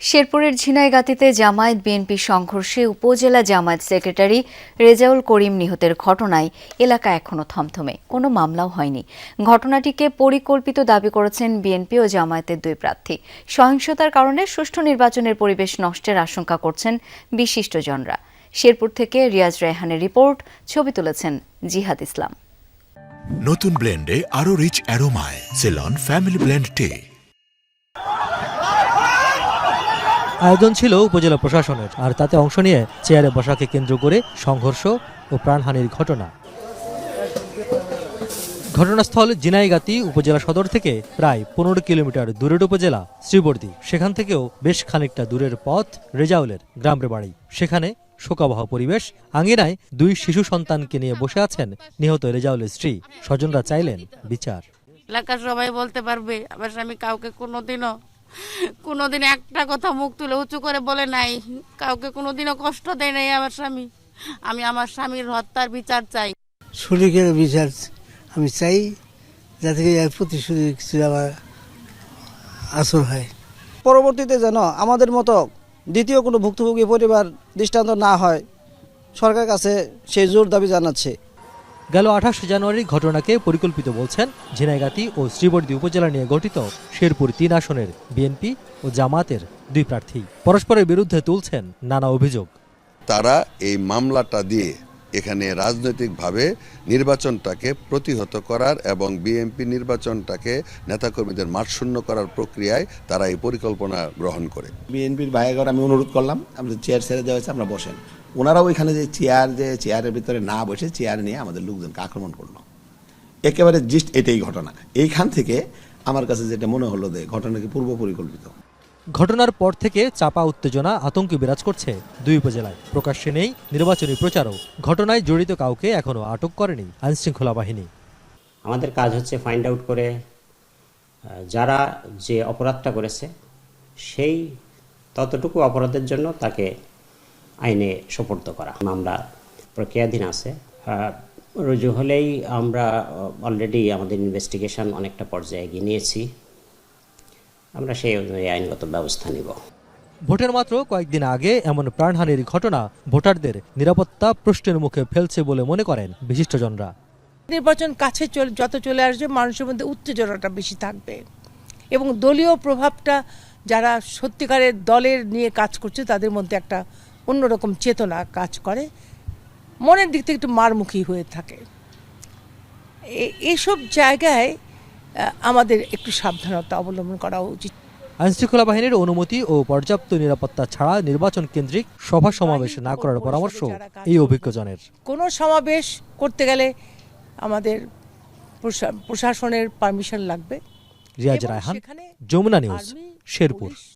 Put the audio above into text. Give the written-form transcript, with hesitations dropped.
শেরপুরের ঝিনাইগাতীতে জামায়াত বিএনপি সংঘর্ষে উপজেলা জামায়াত সেক্রেটারি রেজাউল করিম নিহতের ঘটনায় এলাকা এখনো থমথমে, কোনো মামলাও হয়নি। ঘটনাটিকে পরিকল্পিত দাবি করেছেন বিএনপি ও জামায়াতের দুই প্রার্থী। সহিংসতার কারণে সুষ্ঠু নির্বাচনের পরিবেশ নষ্টের আশঙ্কা করছেন বিশিষ্টজনরা। শেরপুর থেকে রিয়াজ রায়হানের রিপোর্ট, ছবি তুলেছেন জিহাদ ইসলাম। নতুন ব্লেন্ডে আরো রিচ অ্যারোমায় সেলন ফ্যামিলি ব্লেন্ড টে। আয়োজন ছিল উপজেলা প্রশাসনের, আর তাতে অংশ নিয়ে চেয়ারে বসাকে কেন্দ্র করে সংঘর্ষ ও প্রাণহানির ঘটনা। ঘটনাস্থল ঝিনাইগাতী উপজেলা সদর থেকে প্রায় 15 কিলোমিটার দূরের উপজেলা শ্রীবর্দী। সেখান থেকেও বেশ খানিকটা দূরের পথ রেজাউলের গ্রামের বাড়ি। সেখানে শোকাবহ পরিবেশ। আঙিনায় দুই শিশু সন্তানকে নিয়ে বসে আছেন নিহত রেজাউলের স্ত্রী। স্বজনরা চাইলেন বিচার। এলাকার সবাই বলতে পারবে আমার স্বামী কাউকে কোনোদিন একটা কথা মুখ তুলে উঁচু করে বলে নাই, কাউকে কোনোদিনও কষ্ট দেয় নাই আমার স্বামী। আমি আমার স্বামীর হত্যার বিচার চাই, সঠিকের বিচার আমি চাই, যাতে প্রতিশ্রুতি কিছু আমার আসর হয়। পরবর্তীতে যেন আমাদের মতো দ্বিতীয় কোনো ভুক্তভোগী পরিবার দৃষ্টান্ত না হয়, সরকার কাছে সেই জোর দাবি জানাচ্ছে। গেল 28 জানুয়ারি ঘটনাকে পরিকল্পিত বলছেন ঝিনাইগাতী ও শ্রীবর্দী উপজেলা নিয়ে গঠিত শেরপুর 3 আসনের বিএনপি ও জামায়াতের দুই প্রার্থী। পরস্পরের বিরুদ্ধে তুলছেন নানা অভিযোগ। তারা এই মামলাটা দিয়ে এখানে রাজনৈতিকভাবে নির্বাচনটাকে প্রতিহত করার এবং বিএনপি নির্বাচনটাকে নেতাকর্মীদের মাঠশূন্য করার প্রক্রিয়ায় তারা এই পরিকল্পনা গ্রহণ করে। বিএনপির ভাইয়ের আমি অনুরোধ করলাম, আমাদের চেয়ার ছেড়ে দেওয়া হয়েছে, আমরা বসেন। ওনারাও ওইখানে যে চেয়ারের ভিতরে না বসে চেয়ার নিয়ে আমাদের লোকজনকে আক্রমণ করলো। একেবারে জিস্ট এটাই ঘটনা। এইখান থেকে আমার কাছে যেটা মনে হলো যে ঘটনাকে পূর্ব পরিকল্পিত। ঘটনার পর থেকে চাপা উত্তেজনা, আতঙ্ক বিরাজ করছে দুই উপজেলায়। প্রকাশ্যে নেই নির্বাচনী প্রচারও। ঘটনায় জড়িত কাউকে এখনো আটক করেনি আইনশৃঙ্খলা বাহিনী। আমাদের কাজ হচ্ছে ফাইন্ড আউট করে যারা যে অপরাধটা করেছে সেই ততটুকু অপরাধের জন্য তাকে আইনে সোপর্দ করা। মামলা প্রক্রিয়াধীন আছে, রুজু হলেই আমরা অলরেডি আমাদের ইনভেস্টিগেশন অনেকটা পর্যায়ে এগিয়ে নিয়েছি। আমরা সেই অনুযায়ী আইনগত ব্যবস্থা নিব। ভোটের মাত্র কয়েকদিন আগে এমন প্রাণহানির ঘটনা ভোটারদের নিরাপত্তা প্রশ্নের মুখে ফেলছে বলে মনে করেন বিশিষ্টজনরা। নির্বাচন কাছে যত চলে আসবে, মানুষের মধ্যে উত্তেজনাটা বেশি থাকবে এবং দলীয় প্রভাবটা, যারা সত্যিকারের দলের নিয়ে কাজ করছে তাদের মধ্যে একটা অন্যরকম চেতনা কাজ করে, মনের দিক থেকে একটু মারমুখী হয়ে থাকে। এইসব জায়গায় আমাদের একটু সাবধানতা অবলম্বন করা উচিত। আইনশৃঙ্খলা বাহিনীর অনুমতি ও পর্যাপ্ত নিরাপত্তা ছাড়া নির্বাচন কেন্দ্রিক সভা সমাবেশ না করার পরামর্শ এই অভিজ্ঞজনের। কোনো সমাবেশ করতে গেলে আমাদের প্রশাসনের পারমিশন লাগবে। রিয়াজ রায়হান, যমুনা নিউজ, শেরপুর।